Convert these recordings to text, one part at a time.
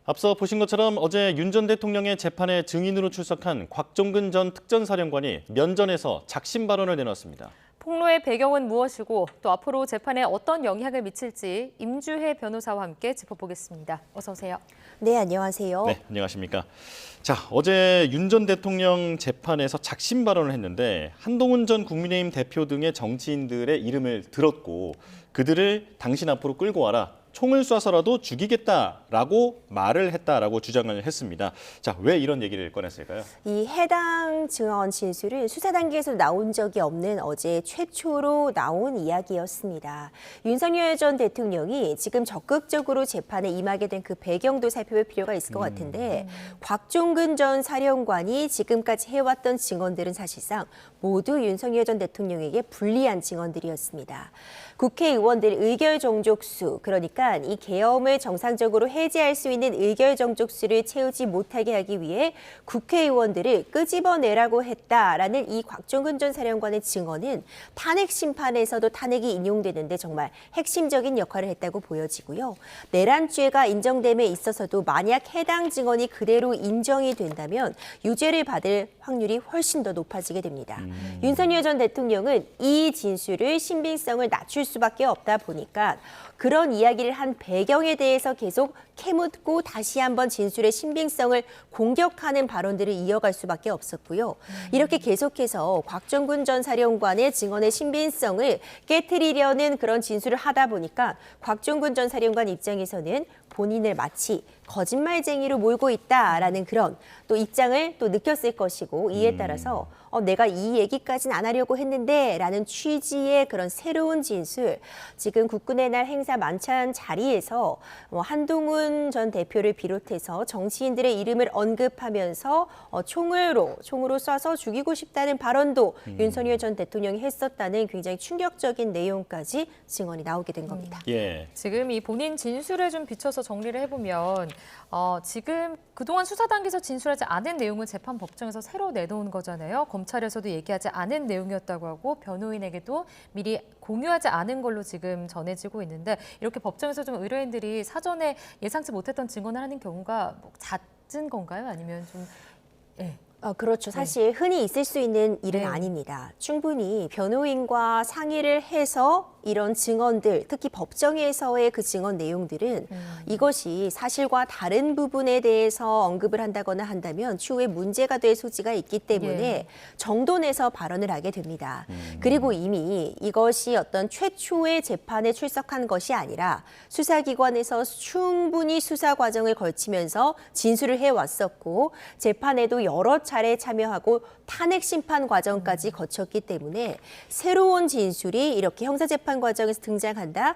앞서 보신 것처럼 어제 윤 전 대통령의 재판에 증인으로 출석한 곽종근 전 특전사령관이 면전에서 작심 발언을 내놨습니다. 폭로의 배경은 무엇이고 또 앞으로 재판에 어떤 영향을 미칠지 임주혜 변호사와 함께 짚어보겠습니다. 어서 오세요. 네, 안녕하세요. 네, 안녕하십니까. 자, 어제 윤 전 대통령 재판에서 작심 발언을 했는데 한동훈 전 국민의힘 대표 등의 정치인들의 이름을 들었고 그들을 당신 앞으로 끌고 와라. 총을 쏴서라도 죽이겠다라고 말을 했다라고 주장을 했습니다. 자, 왜 이런 얘기를 꺼냈을까요? 이 해당 증언 진술은 수사 단계에서 나온 적이 없는 어제 최초로 나온 이야기였습니다. 윤석열 전 대통령이 지금 적극적으로 재판에 임하게 된 그 배경도 살펴볼 필요가 있을 것 같은데 곽종근 전 사령관이 지금까지 해왔던 증언들은 사실상 모두 윤석열 전 대통령에게 불리한 증언들이었습니다. 국회의원들 의결 정족수, 그러니까 이 계엄을 정상적으로 해제할 수 있는 의결 정족수를 채우지 못하게 하기 위해 국회의원들을 끄집어내라고 했다라는 이 곽종근 전 사령관의 증언은 탄핵 심판에서도 탄핵이 인용되는데 정말 핵심적인 역할을 했다고 보여지고요. 내란죄가 인정됨에 있어서도 만약 해당 증언이 그대로 인정이 된다면 유죄를 받을 확률이 훨씬 더 높아지게 됩니다. 윤석열 전 대통령은 이 진술을 신빙성을 낮출 수밖에 없다 보니까 그런 이야기를 한 배경에 대해서 계속 캐묻고 다시 한번 진술의 신빙성을 공격하는 발언들을 이어갈 수밖에 없었고요. 이렇게 계속해서 곽종근 전 사령관의 증언의 신빙성을 깨트리려는 그런 진술을 하다 보니까 곽종근 전 사령관 입장에서는 본인을 마치 거짓말쟁이로 몰고 있다라는 그런 또 입장을 또 느꼈을 것이고 이에 따라서 내가 이 얘기까지는 안 하려고 했는데 라는 취지의 그런 새로운 진술, 지금 국군의 날 행사 만찬 자리에서 한동훈 전 대표를 비롯해서 정치인들의 이름을 언급하면서 총으로 쏴서 죽이고 싶다는 발언도 윤석열 전 대통령이 했었다는 굉장히 충격적인 내용까지 증언이 나오게 된 겁니다. 예. 지금 이 본인 진술에 좀 비춰서 정리를 해보면 지금 그동안 수사 단계에서 진술하지 않은 내용을 재판 법정에서 새로 내놓은 거잖아요. 검찰에서도 얘기하지 않은 내용이었다고 하고 변호인에게도 미리 공유하지 않은 걸로 지금 전해지고 있는데 이렇게 법정에서 좀 의뢰인들이 사전에 예상치 못했던 증언을 하는 경우가 뭐 잦은 건가요? 아니면 좀... 예. 그렇죠. 사실 흔히 있을 수 있는 일은 네. 아닙니다. 충분히 변호인과 상의를 해서 이런 증언들, 특히 법정에서의 그 증언 내용들은 이것이 사실과 다른 부분에 대해서 언급을 한다거나 한다면 추후에 문제가 될 소지가 있기 때문에 정돈해서 발언을 하게 됩니다. 그리고 이미 이것이 어떤 최초의 재판에 출석한 것이 아니라 수사기관에서 충분히 수사 과정을 거치면서 진술을 해왔었고 재판에도 여러 차례 참여하고 탄핵 심판 과정까지 거쳤기 때문에 새로운 진술이 이렇게 형사재판 과정에서 등장한다.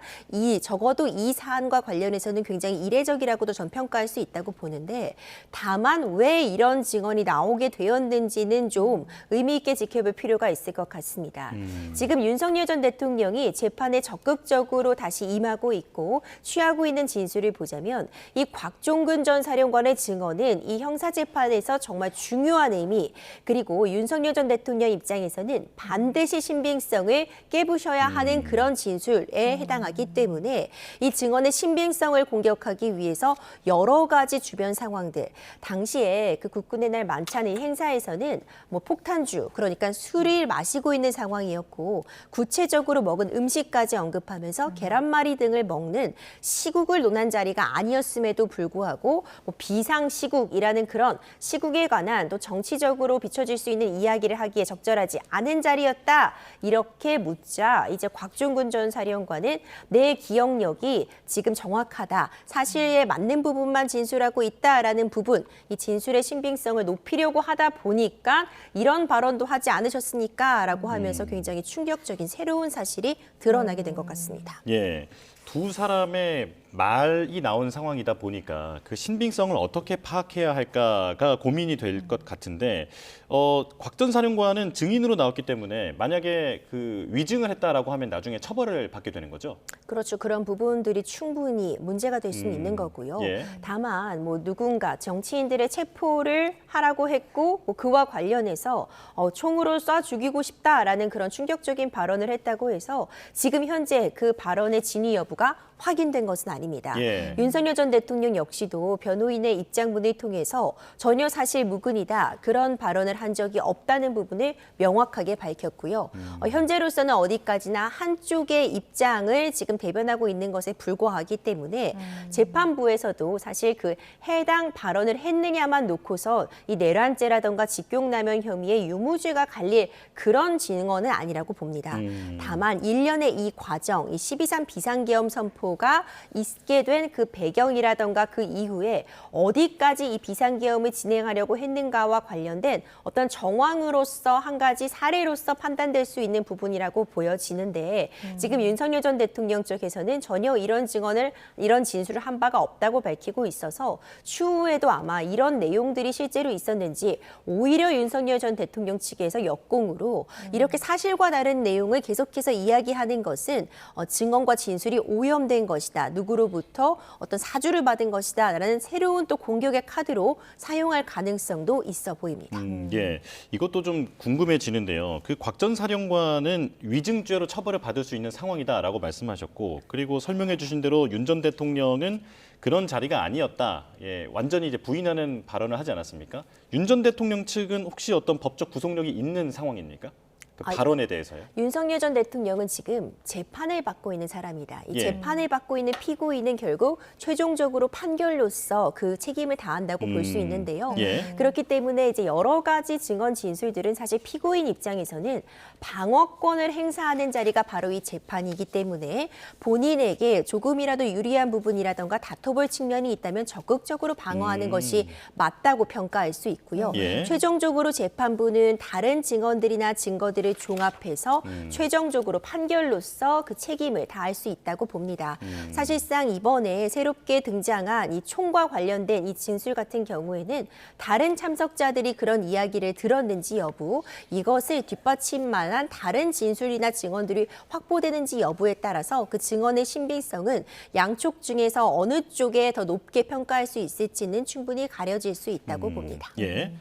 적어도 이 사안과 관련해서는 굉장히 이례적이라고도 전 평가할 수 있다고 보는데 다만 왜 이런 증언이 나오게 되었는지는 좀 의미 있게 지켜볼 필요가 있을 것 같습니다. 지금 윤석열 전 대통령이 재판에 적극적으로 다시 임하고 있고 취하고 있는 진술을 보자면 이 곽종근 전 사령관의 증언은 이 형사재판에서 정말 중요한 의미, 그리고 윤석열 전 대통령 입장에서는 반드시 신빙성을 깨부셔야 하는 그런 진술에 해당하기 때문에 이 증언의 신빙성을 공격하기 위해서 여러 가지 주변 상황들, 당시에 그 국군의 날 만찬의 행사에서는 뭐 폭탄주, 그러니까 술을 마시고 있는 상황이었고 구체적으로 먹은 음식까지 언급하면서 계란말이 등을 먹는 시국을 논한 자리가 아니었음에도 불구하고 뭐 비상시국이라는 그런 시국에 관한 또 정치적으로 비춰질 수 있는 이야기를 하기에 적절하지 않은 자리였다. 이렇게 묻자 이제 곽종근 전 사령관은 내 기억력이 지금 정확하다. 사실에 맞는 부분만 진술하고 있다라는 부분, 이 진술의 신빙성을 높이려고 하다 보니까 이런 발언도 하지 않으셨습니까? 라고 하면서 굉장히 충격적인 새로운 사실이 드러나게 된 것 같습니다. 예. 두 사람의 말이 나온 상황이다 보니까 그 신빙성을 어떻게 파악해야 할까가 고민이 될 것 같은데 곽 전 사령관은 증인으로 나왔기 때문에 만약에 그 위증을 했다라고 하면 나중에 처벌을 받게 되는 거죠? 그렇죠. 그런 부분들이 충분히 문제가 될 수는 있는 거고요. 예. 다만 뭐 누군가 정치인들의 체포를 하라고 했고 뭐 그와 관련해서 총으로 쏴 죽이고 싶다라는 그런 충격적인 발언을 했다고 해서 지금 현재 그 발언의 진위 여부가 확인된 것은 아닙니다. 예. 윤석열 전 대통령 역시도 변호인의 입장문을 통해서 전혀 사실 무근이다. 그런 발언을 한 적이 없다는 부분을 명확하게 밝혔고요. 현재로서는 어디까지나 한쪽의 입장을 지금 대변하고 있는 것에 불과하기 때문에 재판부에서도 사실 그 해당 발언을 했느냐만 놓고서 이 내란죄라던가 직권남용 혐의의 유무죄가 갈릴 그런 증언은 아니라고 봅니다. 다만 일련의 이 과정, 이 12.3 비상계엄 선포가 있게 된 그 배경이라던가 그 이후에 어디까지 이 비상계엄을 진행하려고 했는가와 관련된 어떤 정황으로서 한 가지 사례로서 판단될 수 있는 부분이라고 보여지는데 지금 윤석열 전 대통령 쪽에서는 전혀 이런 증언을 이런 진술을 한 바가 없다고 밝히고 있어서 추후에도 아마 이런 내용들이 실제로 있었는지 오히려 윤석열 전 대통령 측에서 역공으로 이렇게 사실과 다른 내용을 계속해서 이야기하는 것은 증언과 진술이 오염된 것이다. 누구로부터 어떤 사주를 받은 것이다. 라는 새로운 또 공격의 카드로 사용할 가능성도 있어 보입니다. 예, 이것도 좀 궁금해지는데요. 그 곽 전 사령관은 위증죄로 처벌을 받을 수 있는 상황이다라고 말씀하셨고, 그리고 설명해 주신 대로 윤 전 대통령은 그런 자리가 아니었다. 예, 완전히 이제 부인하는 발언을 하지 않았습니까? 윤 전 대통령 측은 혹시 어떤 법적 구속력이 있는 상황입니까? 그 발언에 대해서요? 윤석열 전 대통령은 지금 재판을 받고 있는 사람이다. 이 예. 재판을 받고 있는 피고인은 결국 최종적으로 판결로서 그 책임을 다한다고 볼 수 있는데요. 예. 그렇기 때문에 이제 여러 가지 증언 진술들은 사실 피고인 입장에서는 방어권을 행사하는 자리가 바로 이 재판이기 때문에 본인에게 조금이라도 유리한 부분이라던가 다퉈볼 측면이 있다면 적극적으로 방어하는 것이 맞다고 평가할 수 있고요. 예. 최종적으로 재판부는 다른 증언들이나 증거들을 종합해서 최종적으로 판결로서 그 책임을 다할 수 있다고 봅니다. 사실상 이번에 새롭게 등장한 이 총과 관련된 이 진술 같은 경우에는 다른 참석자들이 그런 이야기를 들었는지 여부, 이것을 뒷받침만한 다른 진술이나 증언들이 확보되는지 여부에 따라서 그 증언의 신빙성은 양쪽 중에서 어느 쪽에 더 높게 평가할 수 있을지는 충분히 가려질 수 있다고 봅니다. 예.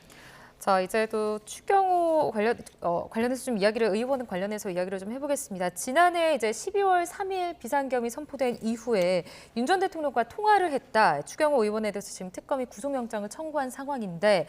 자, 이제 또 추경호 관련해서 좀 의원 관련해서 이야기를 좀 해보겠습니다. 지난해 이제 12월 3일 비상계엄이 선포된 이후에 윤 전 대통령과 통화를 했다. 추경호 의원에 대해서 지금 특검이 구속영장을 청구한 상황인데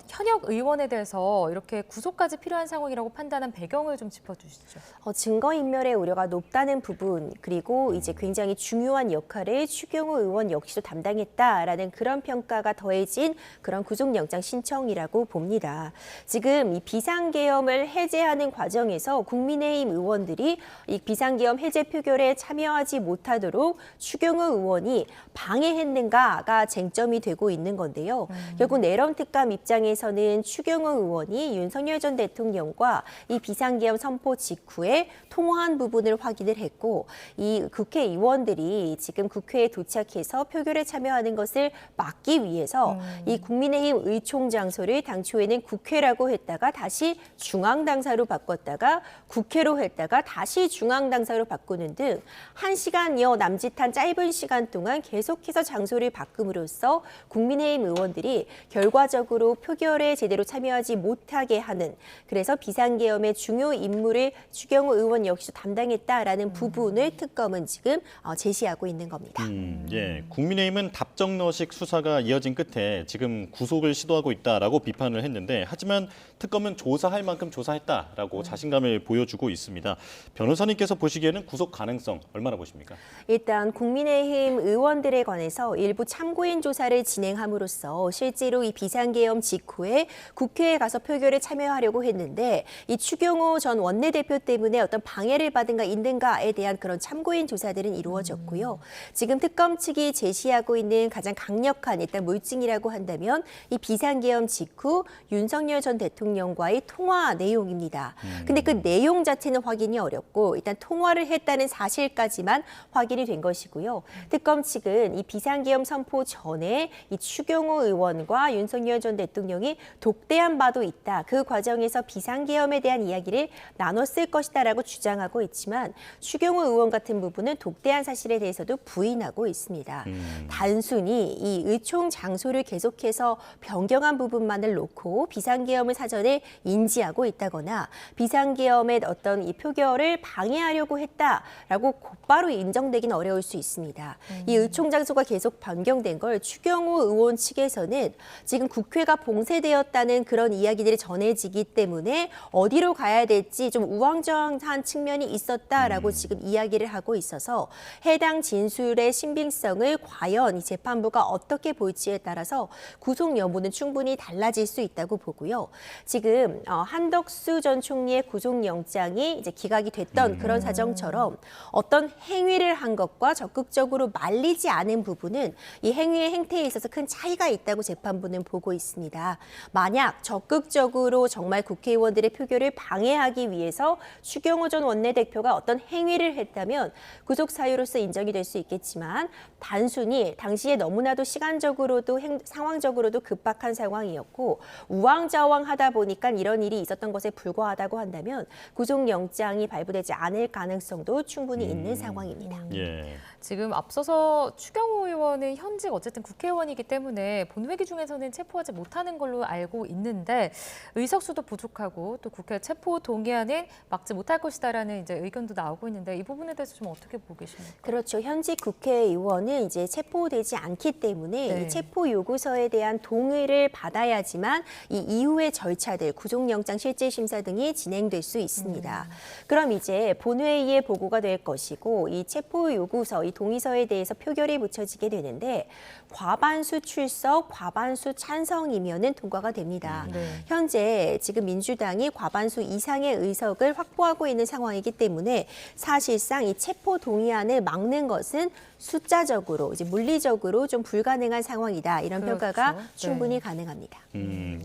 현역 의원에 대해서 이렇게 구속까지 필요한 상황이라고 판단한 배경을 좀 짚어주시죠. 증거인멸의 우려가 높다는 부분, 그리고 이제 굉장히 중요한 역할을 추경호 의원 역시도 담당했다라는 그런 평가가 더해진 그런 구속영장 신청이라고 봅니다. 지금 이 비상계엄을 해제하는 과정에서 국민의힘 의원들이 이 비상계엄 해제 표결에 참여하지 못하도록 추경호 의원이 방해했는가가 쟁점이 되고 있는 건데요. 결국 내란 특감 입장에서는 추경호 의원이 윤석열 전 대통령과 이 비상계엄 선포 직후에 통화한 부분을 확인을 했고, 이 국회의원들이 지금 국회에 도착해서 표결에 참여하는 것을 막기 위해서 이 국민의힘 의총 장소를 당초에는 국회라고 했다가 다시 중앙당사로 바꿨다가 국회로 했다가 다시 중앙당사로 바꾸는 등 1시간여 남짓한 짧은 시간 동안 계속해서 장소를 바꿈으로써 국민의힘 의원들이 결과적으로 표결에 제대로 참여하지 못하게 하는, 그래서 비상계엄의 중요 임무를 추경호 의원 역시 담당했다라는 부분을 특검은 지금 제시하고 있는 겁니다. 예, 국민의힘은 답정너식 수사가 이어진 끝에 지금 구속을 시도하고 있다라고 비판을 했는데, 하지만 특검은 조사할 만큼 조사했다라고 자신감을 보여주고 있습니다. 변호사님께서 보시기에는 구속 가능성 얼마나 보십니까? 일단 국민의힘 의원들에 관해서 일부 참고인 조사를 진행함으로써 실제로 이 비상계엄 직후에 국회에 가서 표결에 참여하려고 했는데 이 추경호 전 원내대표 때문에 어떤 방해를 받은가 있는가에 대한 그런 참고인 조사들은 이루어졌고요. 지금 특검 측이 제시하고 있는 가장 강력한 일단 물증이라고 한다면 이 비상계엄 직후 윤석열 전 대통령과의 통화 내용입니다. 근데 그 내용 자체는 확인이 어렵고 일단 통화를 했다는 사실까지만 확인이 된 것이고요. 특검 측은 이 비상계엄 선포 전에 이 추경호 의원과 윤석열 전 대통령이 독대한 바도 있다. 그 과정에서 비상계엄에 대한 이야기를 나눴을 것이다라고 주장하고 있지만 추경호 의원 같은 부분은 독대한 사실에 대해서도 부인하고 있습니다. 단순히 이 의총 장소를 계속해서 변경한 부분만을 내용을 놓고 비상계엄을 사전에 인지하고 있다거나 비상계엄의 어떤 이 표결을 방해하려고 했다라고 곧바로 인정되기는 어려울 수 있습니다. 이 의총 장소가 계속 변경된 걸 추경호 의원 측에서는 지금 국회가 봉쇄되었다는 그런 이야기들이 전해지기 때문에 어디로 가야 될지 좀 우왕좌왕한 측면이 있었다라고 지금 이야기를 하고 있어서 해당 진술의 신빙성을 과연 이 재판부가 어떻게 볼지에 따라서 구속 여부는 충분히 달라질 수 있다고 보고요. 지금 한덕수 전 총리의 구속영장이 이제 기각이 됐던 그런 사정처럼 어떤 행위를 한 것과 적극적으로 말리지 않은 부분은 이 행위의 행태에 있어서 큰 차이가 있다고 재판부는 보고 있습니다. 만약 적극적으로 정말 국회의원들의 표결을 방해하기 위해서 추경호 전 원내대표가 어떤 행위를 했다면 구속 사유로서 인정이 될 수 있겠지만 단순히 당시에 너무나도 시간적으로도 상황적으로도 급박한 상황이었고 우왕좌왕하다 보니까 이런 일이 있었던 것에 불과하다고 한다면 구속영장이 발부되지 않을 가능성도 충분히 있는 상황입니다. 예. 지금 앞서서 추경호 의원은 현직 어쨌든 국회의원이기 때문에 본회기 중에서는 체포하지 못하는 걸로 알고 있는데 의석수도 부족하고 또 국회 체포 동의안은 막지 못할 것이다라는 이제 의견도 나오고 있는데 이 부분에 대해서 좀 어떻게 보고 계십니까? 그렇죠. 현직 국회의원은 이제 체포되지 않기 때문에 네. 이 체포 요구서에 대한 동의를 받아야지만 이 이후의 절차들, 구속영장 실질 심사 등이 진행될 수 있습니다. 그럼 이제 본회의에 보고가 될 것이고 이 체포 요구서, 이 동의서에 대해서 표결이 붙여지게 되는데 과반수 출석, 과반수 찬성이면은 통과가 됩니다. 네. 현재 지금 민주당이 과반수 이상의 의석을 확보하고 있는 상황이기 때문에 사실상 이 체포 동의안을 막는 것은 숫자적으로 이제 물리적으로 좀 불가능한 상황이다. 이런 그렇죠. 평가가 충분히 네. 가능합니다.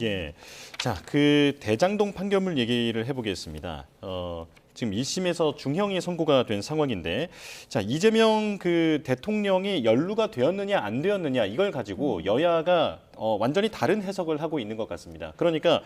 예. 자, 그 대장동 판결문 얘기를 해보겠습니다. 지금 1심에서 중형이 선고가 된 상황인데, 자, 이재명 그 대통령이 연루가 되었느냐 안 되었느냐 이걸 가지고 여야가 완전히 다른 해석을 하고 있는 것 같습니다. 그러니까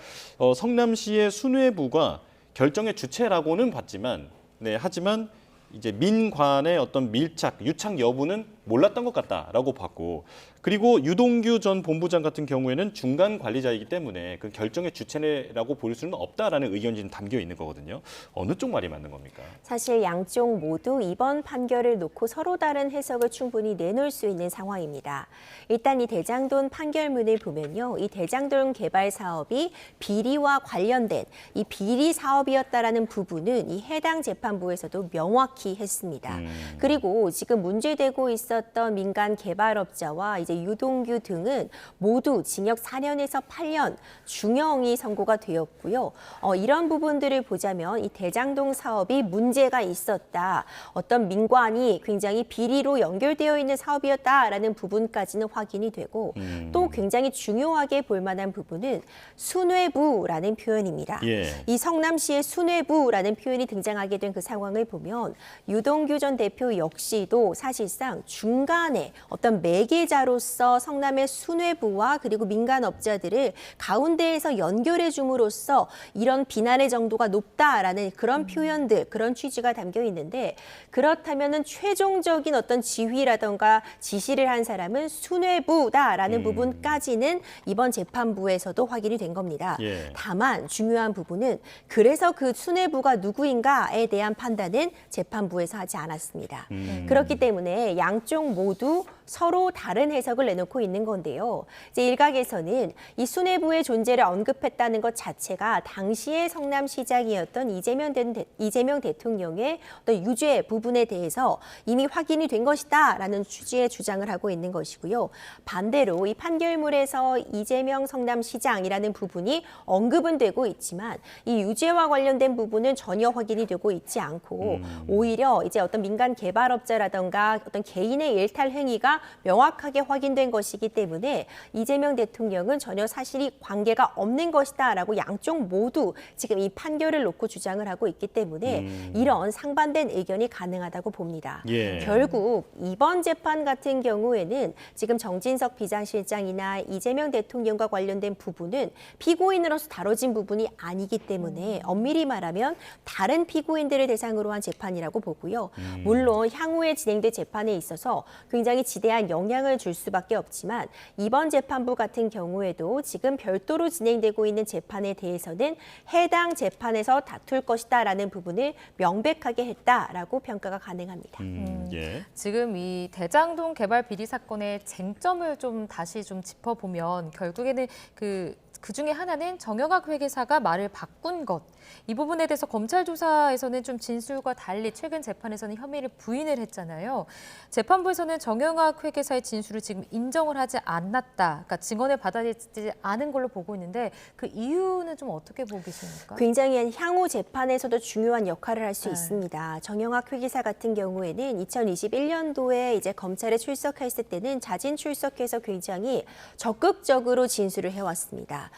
성남시의 순회부가 결정의 주체라고는 봤지만, 네, 하지만 이제 민관의 어떤 밀착, 유착 여부는 몰랐던 것 같다라고 봤고, 그리고 유동규 전 본부장 같은 경우에는 중간 관리자이기 때문에 그 결정의 주체라고 볼 수는 없다라는 의견이 좀 담겨 있는 거거든요. 어느 쪽 말이 맞는 겁니까? 사실 양쪽 모두 이번 판결을 놓고 서로 다른 해석을 충분히 내놓을 수 있는 상황입니다. 일단 이 대장동 판결문을 보면요. 이 대장동 개발 사업이 비리와 관련된 이 비리 사업이었다라는 부분은 이 해당 재판부에서도 명확히 했습니다. 그리고 지금 문제되고 있었던 민간 개발업자와 이제 유동규 등은 모두 징역 4년에서 8년 중형이 선고가 되었고요. 이런 부분들을 보자면 이 대장동 사업이 문제가 있었다. 어떤 민관이 굉장히 비리로 연결되어 있는 사업이었다라는 부분까지는 확인이 되고 또 굉장히 중요하게 볼 만한 부분은 순회부라는 표현입니다. 예. 이 성남시의 순회부라는 표현이 등장하게 된 그 상황을 보면 유동규 전 대표 역시도 사실상 중간에 어떤 매개자로서 성남의 순회부와 그리고 민간업자들을 가운데에서 연결해 줌으로써 이런 비난의 정도가 높다라는 그런 표현들, 그런 취지가 담겨 있는데 그렇다면은 최종적인 어떤 지휘라던가 지시를 한 사람은 순회부다라는 부분까지는 이번 재판부에서도 확인이 된 겁니다. 예. 다만 중요한 부분은 그래서 그 순회부가 누구인가에 대한 판단은 재판부에서 하지 않았습니다. 그렇기 때문에 양쪽 모두 서로 다른 해석을 내놓고 있는 건데요. 이제 일각에서는 이 순회부의 존재를 언급했다는 것 자체가 당시의 성남시장이었던 이재명 대통령의 어떤 유죄 부분에 대해서 이미 확인이 된 것이다라는 취지의 주장을 하고 있는 것이고요. 반대로 이 판결문에서 이재명 성남시장이라는 부분이 언급은 되고 있지만 이 유죄와 관련된 부분은 전혀 확인이 되고 있지 않고 오히려 이제 어떤 민간 개발업자라던가 어떤 개인의 일탈 행위가 명확하게 확인된 것이기 때문에 이재명 대통령은 전혀 사실이 관계가 없는 것이다라고 양쪽 모두 지금 이 판결을 놓고 주장을 하고 있기 때문에 이런 상반된 의견이 가능하다고 봅니다. 예. 결국 이번 재판 같은 경우에는 지금 정진석 비서실장이나 이재명 대통령과 관련된 부분은 피고인으로서 다뤄진 부분이 아니기 때문에 엄밀히 말하면 다른 피고인들을 대상으로 한 재판이라고 보고요. 물론 향후에 진행될 재판에 있어서 굉장히 지대 지대한 영향을 줄 수밖에 없지만 이번 재판부 같은 경우에도 지금 별도로 진행되고 있는 재판에 대해서는 해당 재판에서 다툴 것이다라는 부분을 명백하게 했다라고 평가가 가능합니다. 예. 지금 이 대장동 개발 비리 사건의 쟁점을 좀 다시 좀 짚어보면 결국에는 그 중에 하나는 정영학 회계사가 말을 바꾼 것. 이 부분에 대해서 검찰 조사에서는 좀 진술과 달리 최근 재판에서는 혐의를 부인을 했잖아요. 재판부에서는 정영학 회계사의 진술을 지금 인정을 하지 않았다. 그러니까 증언을 받아들이지 않은 걸로 보고 있는데 그 이유는 좀 어떻게 보고 계십니까? 굉장히 향후 재판에서도 중요한 역할을 할 수 있습니다. 정영학 회계사 같은 경우에는 2021년도에 이제 검찰에 출석했을 때는 자진 출석해서 굉장히 적극적으로 진술을 해왔습니다.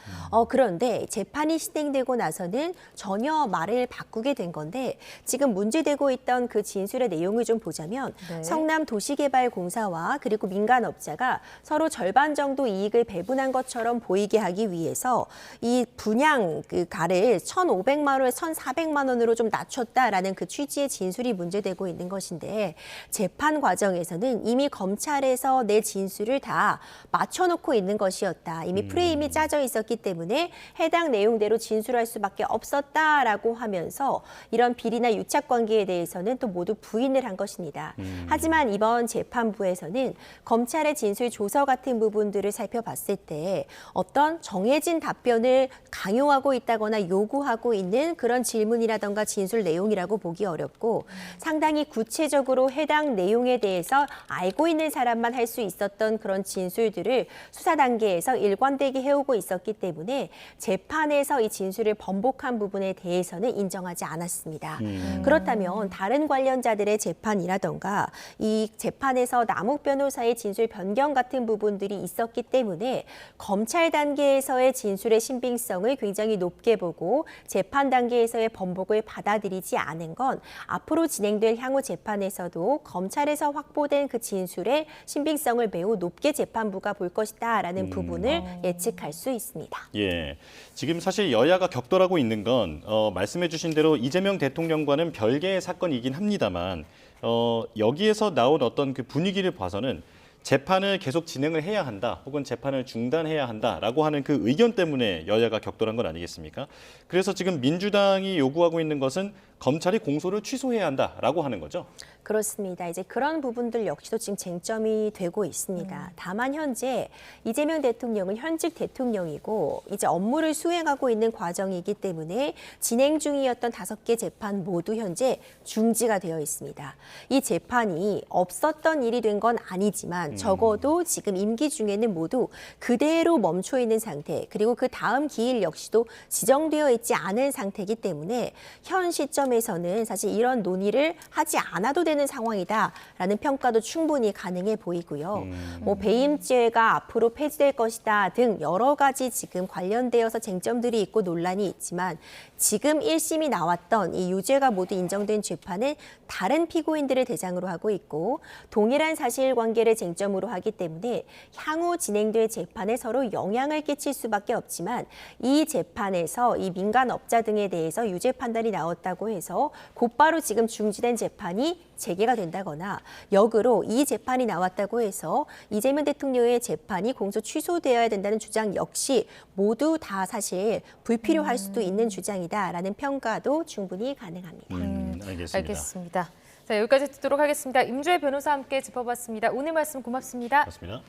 그런데 재판이 진행되고 나서는 전혀 말을 바꾸게 된 건데 지금 문제되고 있던 그 진술의 내용을 좀 보자면 네. 성남도시개발공사와 그리고 민간업자가 서로 절반 정도 이익을 배분한 것처럼 보이게 하기 위해서 이 분양 그 가를 1,500만 원에서 1,400만 원으로 좀 낮췄다라는 그 취지의 진술이 문제되고 있는 것인데 재판 과정에서는 이미 검찰에서 내 진술을 다 맞춰놓고 있는 것이었다. 이미 프레임이 짜져 있었기 때문에 해당 내용대로 진술할 수밖에 없었다라고 하면서 이런 비리나 유착 관계에 대해서는 또 모두 부인을 한 것입니다. 하지만 이번 재판부에서는 검찰의 진술 조서 같은 부분들을 살펴봤을 때 어떤 정해진 답변을 강요하고 있다거나 요구하고 있는 그런 질문이라던가 진술 내용이라고 보기 어렵고 상당히 구체적으로 해당 내용에 대해서 알고 있는 사람만 할 수 있었던 그런 진술들을 수사 단계에서 일관되게 해오고 있었기 때문에 재판에서 이 진술을 번복한 부분에 대해서는 인정하지 않았습니다. 그렇다면 다른 관련자들의 재판이라던가 이 재판에서 남욱 변호사의 진술 변경 같은 부분들이 있었기 때문에 검찰 단계에서의 진술의 신빙성을 굉장히 높게 보고 재판 단계에서의 번복을 받아들이지 않은 건 앞으로 진행될 향후 재판에서도 검찰에서 확보된 그 진술의 신빙성을 매우 높게 재판부가 볼 것이다라는 부분을 예측할 수 있습니다. 예, 지금 사실 여야가 격돌하고 있는 건 말씀해 주신 대로 이재명 대통령과는 별개의 사건이긴 합니다만 여기에서 나온 어떤 그 분위기를 봐서는 재판을 계속 진행을 해야 한다 혹은 재판을 중단해야 한다라고 하는 그 의견 때문에 여야가 격돌한 건 아니겠습니까? 그래서 지금 민주당이 요구하고 있는 것은 검찰이 공소를 취소해야 한다라고 하는 거죠. 그렇습니다. 이제 그런 부분들 역시도 지금 쟁점이 되고 있습니다. 다만 현재 이재명 대통령은 현직 대통령이고 이제 업무를 수행하고 있는 과정이기 때문에 진행 중이었던 5개 재판 모두 현재 중지가 되어 있습니다. 이 재판이 없었던 일이 된 건 아니지만 적어도 지금 임기 중에는 모두 그대로 멈춰 있는 상태 그리고 그 다음 기일 역시도 지정되어 있지 않은 상태이기 때문에 현 시점에서는 사실 이런 논의를 하지 않아도 되는 상황이다라는 평가도 충분히 가능해 보이고요. 뭐 배임죄가 앞으로 폐지될 것이다 등 여러 가지 지금 관련되어서 쟁점들이 있고 논란이 있지만 지금 1심이 나왔던 이 유죄가 모두 인정된 재판은 다른 피고인들을 대상으로 하고 있고 동일한 사실관계를 쟁점으로 하기 때문에 향후 진행될 재판에 서로 영향을 끼칠 수밖에 없지만 이 재판에서 이 민간업자 등에 대해서 유죄 판단이 나왔다고 해서 곧바로 지금 중지된 재판이 재개가 된다거나 역으로 이 재판이 나왔다고 해서 이재명 대통령의 재판이 공소 취소되어야 된다는 주장 역시 모두 다 사실 불필요할 수도 있는 주장이다라는 평가도 충분히 가능합니다. 알겠습니다. 알겠습니다. 자, 여기까지 듣도록 하겠습니다. 임주혜 변호사와 함께 짚어봤습니다. 오늘 말씀 고맙습니다. 맞습니다.